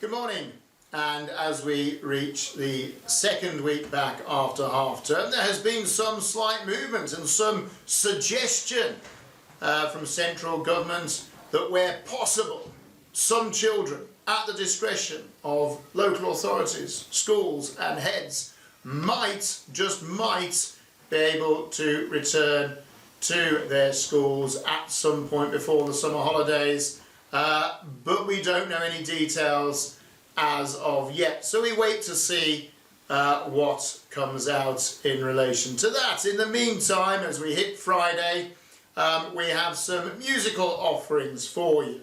Good morning, and as we reach the second week back after half term, there has been some slight movement and some suggestion from central government that where possible, some children at the discretion of local authorities, schools and heads might, just might, be able to return to their schools at some point before the summer holidays, but we don't know any details as of yet. So we wait to see what comes out in relation to that. In the meantime, as we hit Friday, we have some musical offerings for you.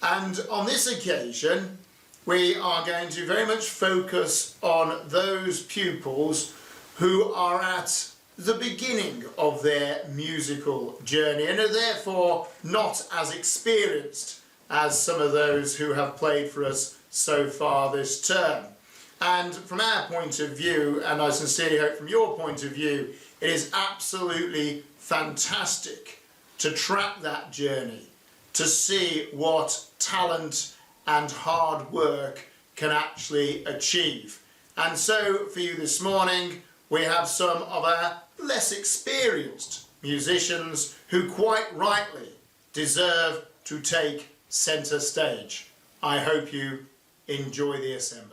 And on this occasion, we are going to very much focus on those pupils who are at the beginning of their musical journey and are therefore not as experienced as some of those who have played for us so far this term. And from our point of view, and I sincerely hope from your point of view, it is absolutely fantastic to track that journey, to see what talent and hard work can actually achieve. And so for you this morning, we have some of our less experienced musicians who quite rightly deserve to take centre stage. I hope you enjoy the assembly.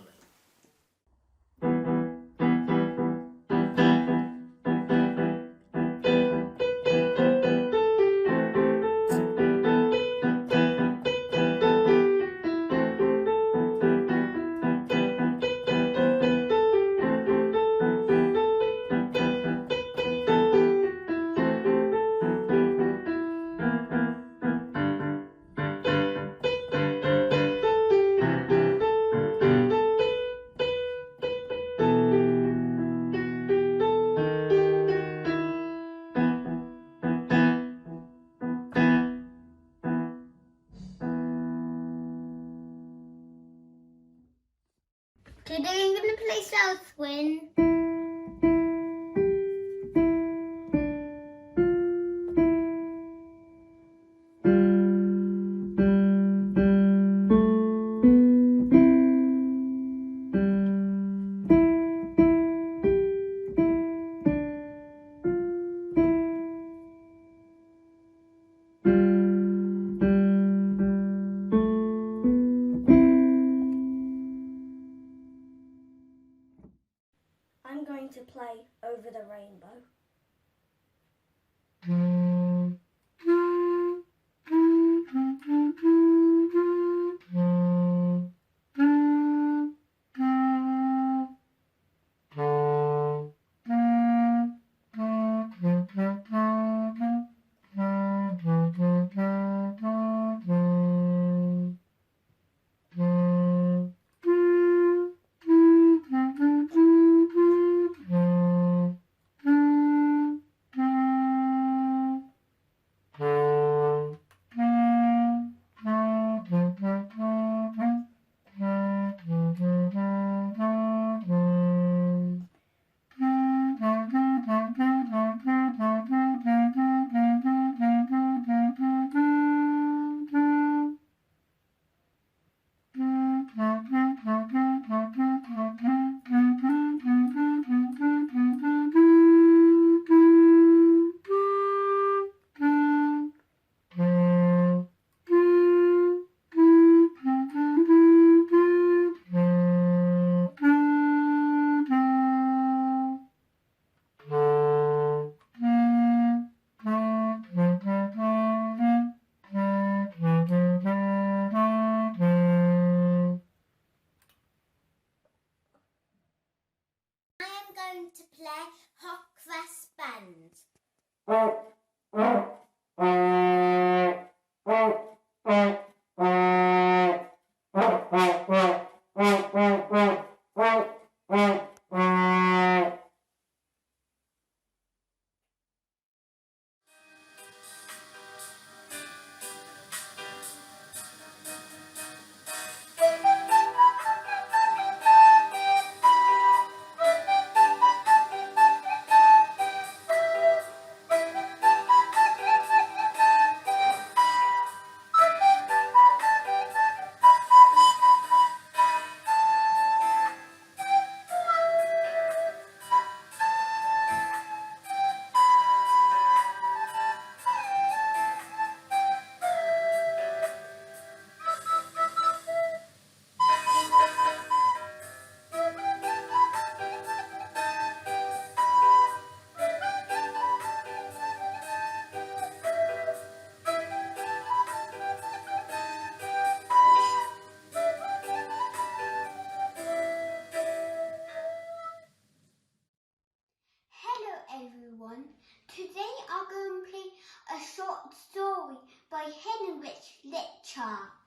Today I'm going to play South Wind. I'm going to play Over the Rainbow. chart.